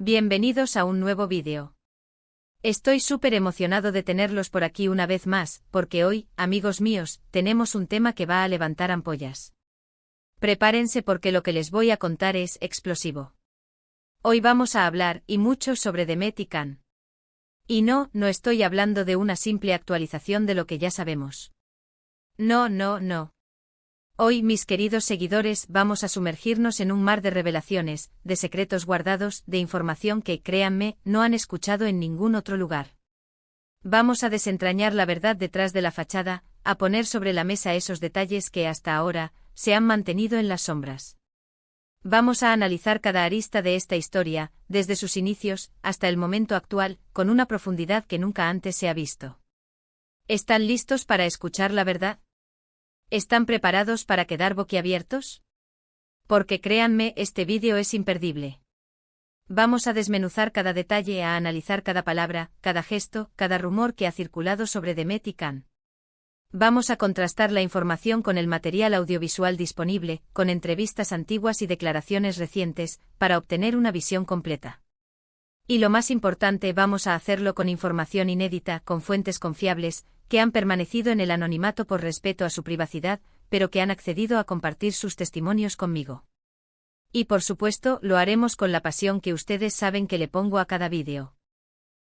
Bienvenidos a un nuevo vídeo. Estoy súper emocionado de tenerlos por aquí una vez más, porque hoy, amigos míos, tenemos un tema que va a levantar ampollas. Prepárense porque lo que les voy a contar es explosivo. Hoy vamos a hablar, y mucho, sobre Demet y Can. Y no estoy hablando de una simple actualización de lo que ya sabemos. No. Hoy, mis queridos seguidores, vamos a sumergirnos en un mar de revelaciones, de secretos guardados, de información que, créanme, no han escuchado en ningún otro lugar. Vamos a desentrañar la verdad detrás de la fachada, a poner sobre la mesa esos detalles que hasta ahora se han mantenido en las sombras. Vamos a analizar cada arista de esta historia, desde sus inicios hasta el momento actual, con una profundidad que nunca antes se ha visto. ¿Están listos para escuchar la verdad? ¿Están preparados para quedar boquiabiertos? Porque créanme, este vídeo es imperdible. Vamos a desmenuzar cada detalle, a analizar cada palabra, cada gesto, cada rumor que ha circulado sobre Demet y Can. Vamos a contrastar la información con el material audiovisual disponible, con entrevistas antiguas y declaraciones recientes, para obtener una visión completa. Y lo más importante, vamos a hacerlo con información inédita, con fuentes confiables, que han permanecido en el anonimato por respeto a su privacidad, pero que han accedido a compartir sus testimonios conmigo. Y por supuesto, lo haremos con la pasión que ustedes saben que le pongo a cada vídeo.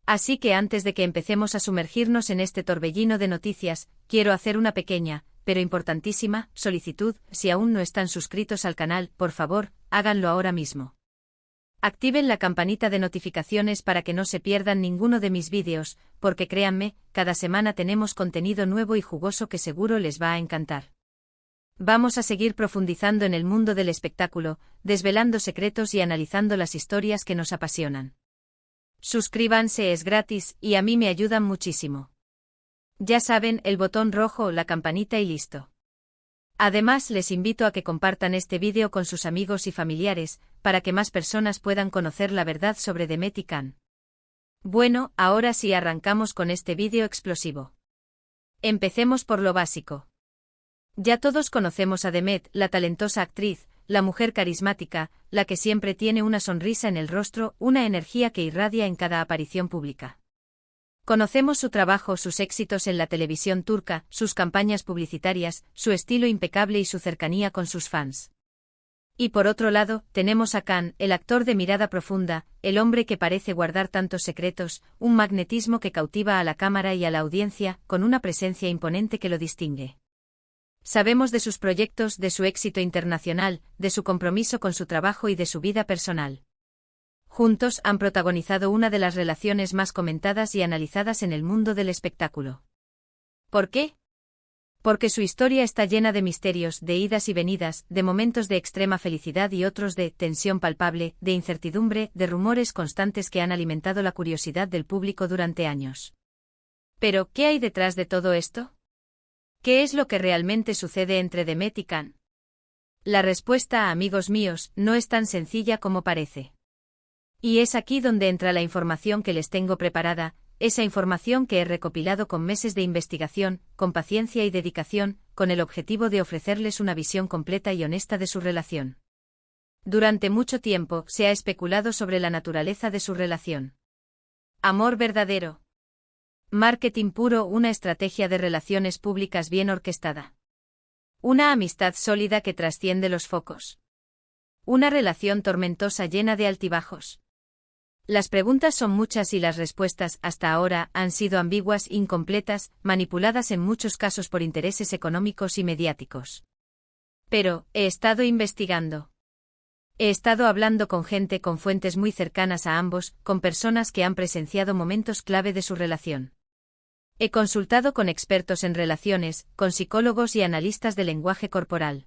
Así que antes de que empecemos a sumergirnos en este torbellino de noticias, quiero hacer una pequeña, pero importantísima, solicitud. Si aún no están suscritos al canal, por favor, háganlo ahora mismo. Activen la campanita de notificaciones para que no se pierdan ninguno de mis vídeos, porque créanme, cada semana tenemos contenido nuevo y jugoso que seguro les va a encantar. Vamos a seguir profundizando en el mundo del espectáculo, desvelando secretos y analizando las historias que nos apasionan. Suscríbanse, es gratis, y a mí me ayudan muchísimo. Ya saben, el botón rojo, la campanita y listo. Además, les invito a que compartan este vídeo con sus amigos y familiares, para que más personas puedan conocer la verdad sobre Demet y Can. Bueno, ahora sí arrancamos con este vídeo explosivo. Empecemos por lo básico. Ya todos conocemos a Demet, la talentosa actriz, la mujer carismática, la que siempre tiene una sonrisa en el rostro, una energía que irradia en cada aparición pública. Conocemos su trabajo, sus éxitos en la televisión turca, sus campañas publicitarias, su estilo impecable y su cercanía con sus fans. Y por otro lado, tenemos a Can, el actor de mirada profunda, el hombre que parece guardar tantos secretos, un magnetismo que cautiva a la cámara y a la audiencia, con una presencia imponente que lo distingue. Sabemos de sus proyectos, de su éxito internacional, de su compromiso con su trabajo y de su vida personal. Juntos han protagonizado una de las relaciones más comentadas y analizadas en el mundo del espectáculo. ¿Por qué? Porque su historia está llena de misterios, de idas y venidas, de momentos de extrema felicidad y otros de tensión palpable, de incertidumbre, de rumores constantes que han alimentado la curiosidad del público durante años. Pero, ¿qué hay detrás de todo esto? ¿Qué es lo que realmente sucede entre Demet y Can? La respuesta, amigos míos, no es tan sencilla como parece. Y es aquí donde entra la información que les tengo preparada, esa información que he recopilado con meses de investigación, con paciencia y dedicación, con el objetivo de ofrecerles una visión completa y honesta de su relación. Durante mucho tiempo se ha especulado sobre la naturaleza de su relación. Amor verdadero. Marketing puro, una estrategia de relaciones públicas bien orquestada. Una amistad sólida que trasciende los focos. Una relación tormentosa llena de altibajos. Las preguntas son muchas y las respuestas, hasta ahora, han sido ambiguas, incompletas, manipuladas en muchos casos por intereses económicos y mediáticos. Pero, he estado investigando. He estado hablando con gente, con fuentes muy cercanas a ambos, con personas que han presenciado momentos clave de su relación. He consultado con expertos en relaciones, con psicólogos y analistas de lenguaje corporal.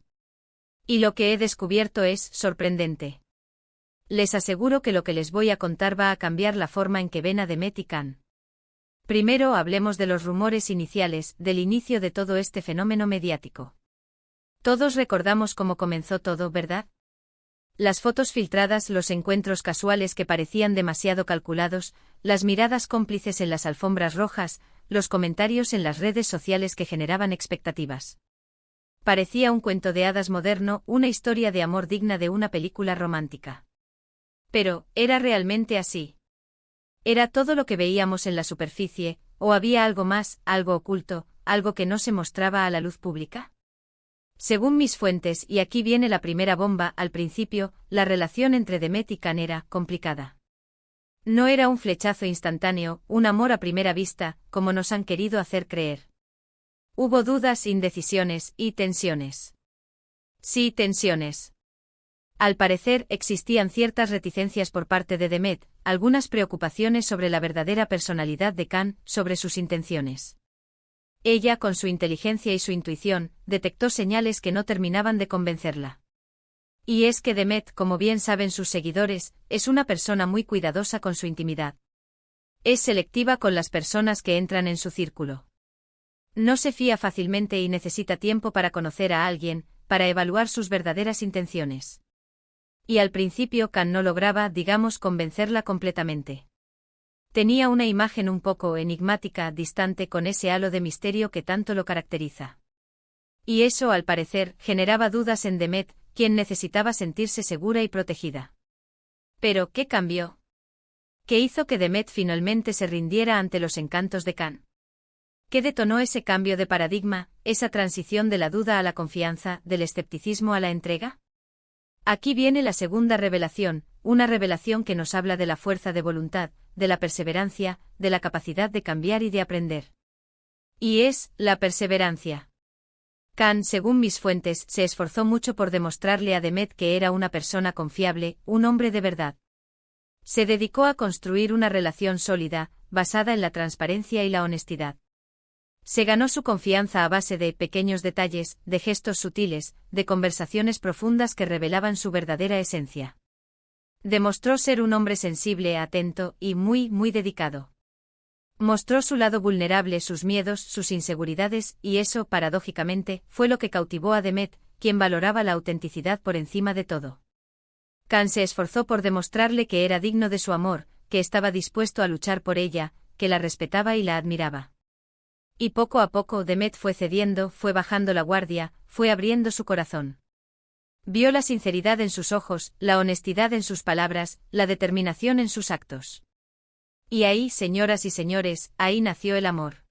Y lo que he descubierto es sorprendente. Les aseguro que lo que les voy a contar va a cambiar la forma en que ven a Demet y Can. Primero hablemos de los rumores iniciales, del inicio de todo este fenómeno mediático. Todos recordamos cómo comenzó todo, ¿verdad? Las fotos filtradas, los encuentros casuales que parecían demasiado calculados, las miradas cómplices en las alfombras rojas, los comentarios en las redes sociales que generaban expectativas. Parecía un cuento de hadas moderno, una historia de amor digna de una película romántica. Pero, ¿era realmente así? ¿Era todo lo que veíamos en la superficie, o había algo más, algo oculto, algo que no se mostraba a la luz pública? Según mis fuentes, y aquí viene la primera bomba, al principio, la relación entre Demet y Can era complicada. No era un flechazo instantáneo, un amor a primera vista, como nos han querido hacer creer. Hubo dudas, indecisiones y tensiones. Sí, tensiones. Al parecer, existían ciertas reticencias por parte de Demet, algunas preocupaciones sobre la verdadera personalidad de Can, sobre sus intenciones. Ella, con su inteligencia y su intuición, detectó señales que no terminaban de convencerla. Y es que Demet, como bien saben sus seguidores, es una persona muy cuidadosa con su intimidad. Es selectiva con las personas que entran en su círculo. No se fía fácilmente y necesita tiempo para conocer a alguien, para evaluar sus verdaderas intenciones. Y al principio Can no lograba, digamos, convencerla completamente. Tenía una imagen un poco enigmática, distante, con ese halo de misterio que tanto lo caracteriza. Y eso, al parecer, generaba dudas en Demet, quien necesitaba sentirse segura y protegida. Pero, ¿qué cambió? ¿Qué hizo que Demet finalmente se rindiera ante los encantos de Can? ¿Qué detonó ese cambio de paradigma, esa transición de la duda a la confianza, del escepticismo a la entrega? Aquí viene la segunda revelación, una revelación que nos habla de la fuerza de voluntad, de la perseverancia, de la capacidad de cambiar y de aprender. Y es, la perseverancia. Can, según mis fuentes, se esforzó mucho por demostrarle a Demet que era una persona confiable, un hombre de verdad. Se dedicó a construir una relación sólida, basada en la transparencia y la honestidad. Se ganó su confianza a base de pequeños detalles, de gestos sutiles, de conversaciones profundas que revelaban su verdadera esencia. Demostró ser un hombre sensible, atento y muy dedicado. Mostró su lado vulnerable, sus miedos, sus inseguridades, y eso, paradójicamente, fue lo que cautivó a Demet, quien valoraba la autenticidad por encima de todo. Can se esforzó por demostrarle que era digno de su amor, que estaba dispuesto a luchar por ella, que la respetaba y la admiraba. Y poco a poco Demet fue cediendo, fue bajando la guardia, fue abriendo su corazón. Vio la sinceridad en sus ojos, la honestidad en sus palabras, la determinación en sus actos. Y ahí, señoras y señores, ahí nació el amor.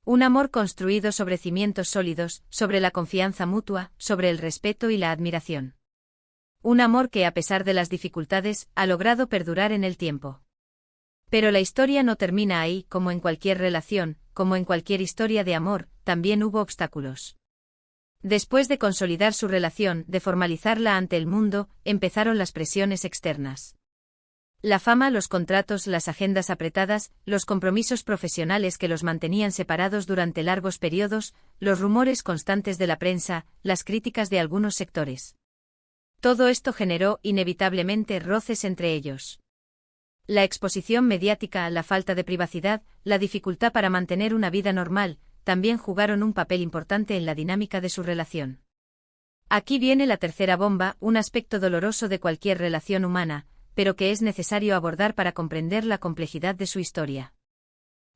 Un amor construido sobre cimientos sólidos, sobre la confianza mutua, sobre el respeto y la admiración. Un amor que, a pesar de las dificultades, ha logrado perdurar en el tiempo. Pero la historia no termina ahí, como en cualquier relación, como en cualquier historia de amor, también hubo obstáculos. Después de consolidar su relación, de formalizarla ante el mundo, empezaron las presiones externas. La fama, los contratos, las agendas apretadas, los compromisos profesionales que los mantenían separados durante largos periodos, los rumores constantes de la prensa, las críticas de algunos sectores. Todo esto generó, inevitablemente, roces entre ellos. La exposición mediática, la falta de privacidad, la dificultad para mantener una vida normal, también jugaron un papel importante en la dinámica de su relación. Aquí viene la tercera bomba, un aspecto doloroso de cualquier relación humana, pero que es necesario abordar para comprender la complejidad de su historia.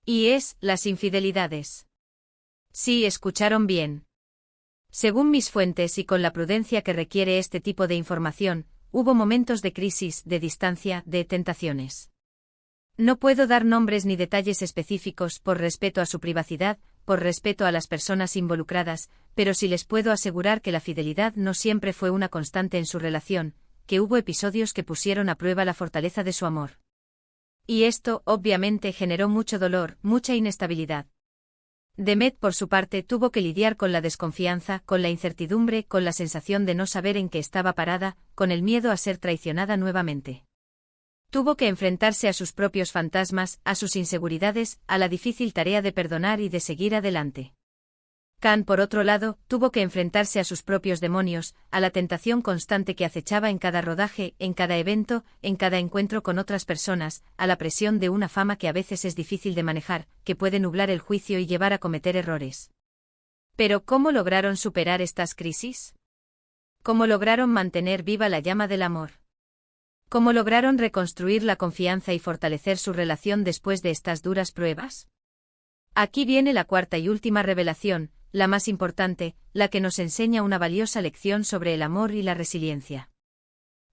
Y es, las infidelidades. Sí, escucharon bien. Según mis fuentes y con la prudencia que requiere este tipo de información, hubo momentos de crisis, de distancia, de tentaciones. No puedo dar nombres ni detalles específicos por respeto a su privacidad, por respeto a las personas involucradas, pero sí les puedo asegurar que la fidelidad no siempre fue una constante en su relación, que hubo episodios que pusieron a prueba la fortaleza de su amor. Y esto, obviamente, generó mucho dolor, mucha inestabilidad. Demet, por su parte, tuvo que lidiar con la desconfianza, con la incertidumbre, con la sensación de no saber en qué estaba parada, con el miedo a ser traicionada nuevamente. Tuvo que enfrentarse a sus propios fantasmas, a sus inseguridades, a la difícil tarea de perdonar y de seguir adelante. Can, por otro lado, tuvo que enfrentarse a sus propios demonios, a la tentación constante que acechaba en cada rodaje, en cada evento, en cada encuentro con otras personas, a la presión de una fama que a veces es difícil de manejar, que puede nublar el juicio y llevar a cometer errores. Pero ¿cómo lograron superar estas crisis? ¿Cómo lograron mantener viva la llama del amor? ¿Cómo lograron reconstruir la confianza y fortalecer su relación después de estas duras pruebas? Aquí viene la cuarta y última revelación, la más importante, la que nos enseña una valiosa lección sobre el amor y la resiliencia.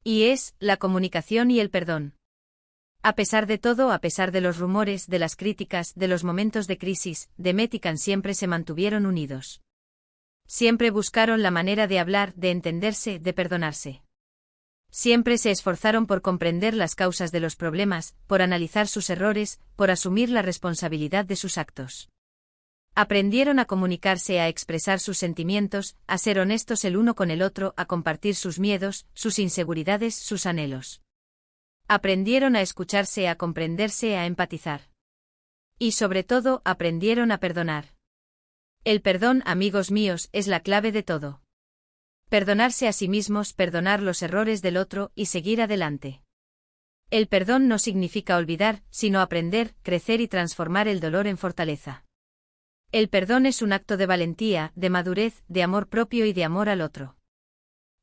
Y es, la comunicación y el perdón. A pesar de todo, a pesar de los rumores, de las críticas, de los momentos de crisis, Demet y Can siempre se mantuvieron unidos. Siempre buscaron la manera de hablar, de entenderse, de perdonarse. Siempre se esforzaron por comprender las causas de los problemas, por analizar sus errores, por asumir la responsabilidad de sus actos. Aprendieron a comunicarse, a expresar sus sentimientos, a ser honestos el uno con el otro, a compartir sus miedos, sus inseguridades, sus anhelos. Aprendieron a escucharse, a comprenderse, a empatizar. Y sobre todo, aprendieron a perdonar. El perdón, amigos míos, es la clave de todo. Perdonarse a sí mismos, perdonar los errores del otro y seguir adelante. El perdón no significa olvidar, sino aprender, crecer y transformar el dolor en fortaleza. El perdón es un acto de valentía, de madurez, de amor propio y de amor al otro.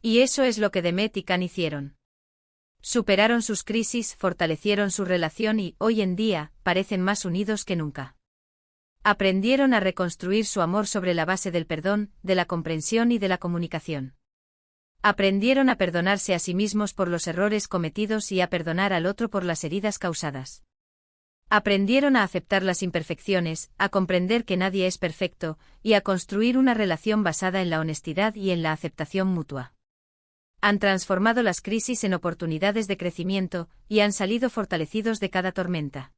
Y eso es lo que Demet y Can hicieron. Superaron sus crisis, fortalecieron su relación y, hoy en día, parecen más unidos que nunca. Aprendieron a reconstruir su amor sobre la base del perdón, de la comprensión y de la comunicación. Aprendieron a perdonarse a sí mismos por los errores cometidos y a perdonar al otro por las heridas causadas. Aprendieron a aceptar las imperfecciones, a comprender que nadie es perfecto, y a construir una relación basada en la honestidad y en la aceptación mutua. Han transformado las crisis en oportunidades de crecimiento, y han salido fortalecidos de cada tormenta.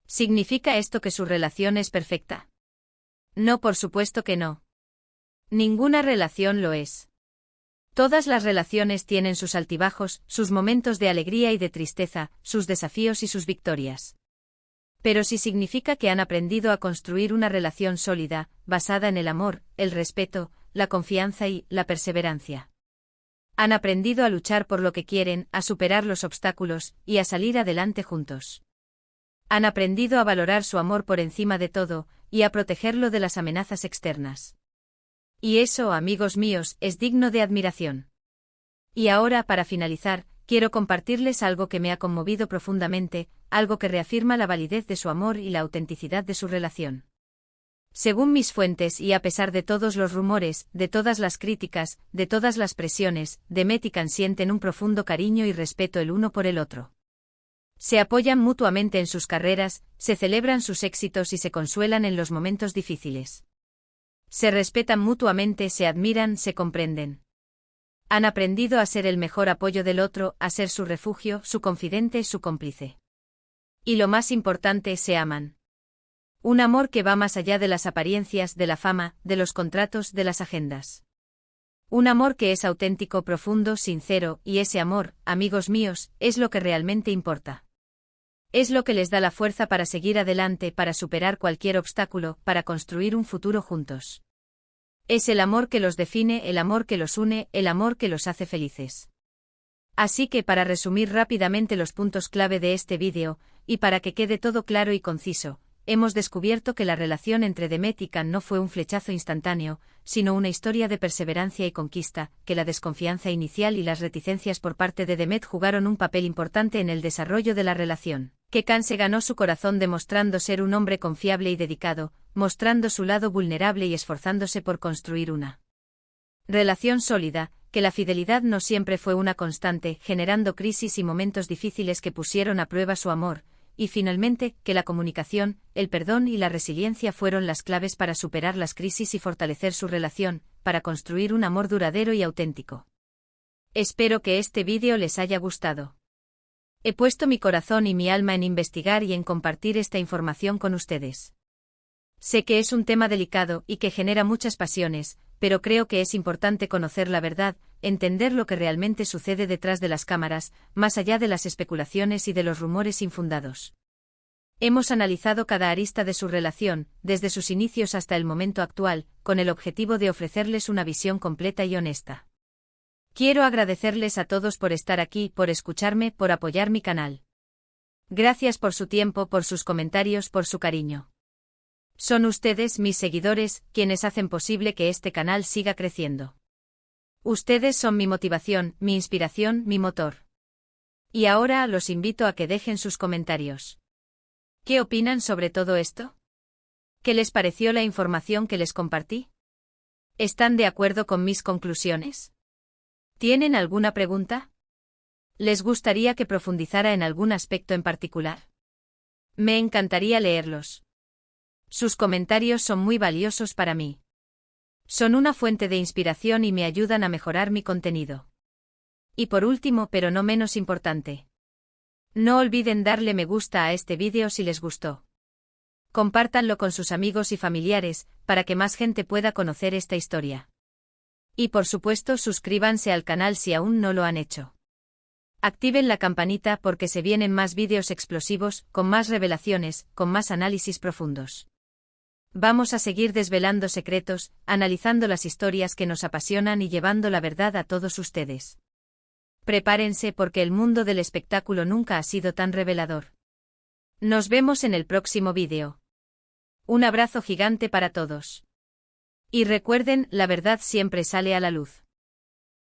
¿Significa esto que su relación es perfecta? No, por supuesto que no. Ninguna relación lo es. Todas las relaciones tienen sus altibajos, sus momentos de alegría y de tristeza, sus desafíos y sus victorias. Pero sí significa que han aprendido a construir una relación sólida, basada en el amor, el respeto, la confianza y la perseverancia. Han aprendido a luchar por lo que quieren, a superar los obstáculos, y a salir adelante juntos. Han aprendido a valorar su amor por encima de todo, y a protegerlo de las amenazas externas. Y eso, amigos míos, es digno de admiración. Y ahora, para finalizar, quiero compartirles algo que me ha conmovido profundamente, algo que reafirma la validez de su amor y la autenticidad de su relación. Según mis fuentes y a pesar de todos los rumores, de todas las críticas, de todas las presiones, Demet y Can sienten un profundo cariño y respeto el uno por el otro. Se apoyan mutuamente en sus carreras, se celebran sus éxitos y se consuelan en los momentos difíciles. Se respetan mutuamente, se admiran, se comprenden. Han aprendido a ser el mejor apoyo del otro, a ser su refugio, su confidente, su cómplice. Y lo más importante, se aman. Un amor que va más allá de las apariencias, de la fama, de los contratos, de las agendas. Un amor que es auténtico, profundo, sincero, y ese amor, amigos míos, es lo que realmente importa. Es lo que les da la fuerza para seguir adelante, para superar cualquier obstáculo, para construir un futuro juntos. Es el amor que los define, el amor que los une, el amor que los hace felices. Así que para resumir rápidamente los puntos clave de este vídeo, y para que quede todo claro y conciso, hemos descubierto que la relación entre Demet y Can no fue un flechazo instantáneo, sino una historia de perseverancia y conquista, que la desconfianza inicial y las reticencias por parte de Demet jugaron un papel importante en el desarrollo de la relación, que Can se ganó su corazón demostrando ser un hombre confiable y dedicado, mostrando su lado vulnerable y esforzándose por construir una relación sólida, que la fidelidad no siempre fue una constante, generando crisis y momentos difíciles que pusieron a prueba su amor, y finalmente, que la comunicación, el perdón y la resiliencia fueron las claves para superar las crisis y fortalecer su relación, para construir un amor duradero y auténtico. Espero que este vídeo les haya gustado. He puesto mi corazón y mi alma en investigar y en compartir esta información con ustedes. Sé que es un tema delicado y que genera muchas pasiones, pero creo que es importante conocer la verdad, entender lo que realmente sucede detrás de las cámaras, más allá de las especulaciones y de los rumores infundados. Hemos analizado cada arista de su relación, desde sus inicios hasta el momento actual, con el objetivo de ofrecerles una visión completa y honesta. Quiero agradecerles a todos por estar aquí, por escucharme, por apoyar mi canal. Gracias por su tiempo, por sus comentarios, por su cariño. Son ustedes, mis seguidores, quienes hacen posible que este canal siga creciendo. Ustedes son mi motivación, mi inspiración, mi motor. Y ahora los invito a que dejen sus comentarios. ¿Qué opinan sobre todo esto? ¿Qué les pareció la información que les compartí? ¿Están de acuerdo con mis conclusiones? ¿Tienen alguna pregunta? ¿Les gustaría que profundizara en algún aspecto en particular? Me encantaría leerlos. Sus comentarios son muy valiosos para mí. Son una fuente de inspiración y me ayudan a mejorar mi contenido. Y por último, pero no menos importante, no olviden darle me gusta a este vídeo si les gustó. Compártanlo con sus amigos y familiares, para que más gente pueda conocer esta historia. Y por supuesto, suscríbanse al canal si aún no lo han hecho. Activen la campanita porque se vienen más vídeos explosivos, con más revelaciones, con más análisis profundos. Vamos a seguir desvelando secretos, analizando las historias que nos apasionan y llevando la verdad a todos ustedes. Prepárense porque el mundo del espectáculo nunca ha sido tan revelador. Nos vemos en el próximo vídeo. Un abrazo gigante para todos. Y recuerden, la verdad siempre sale a la luz.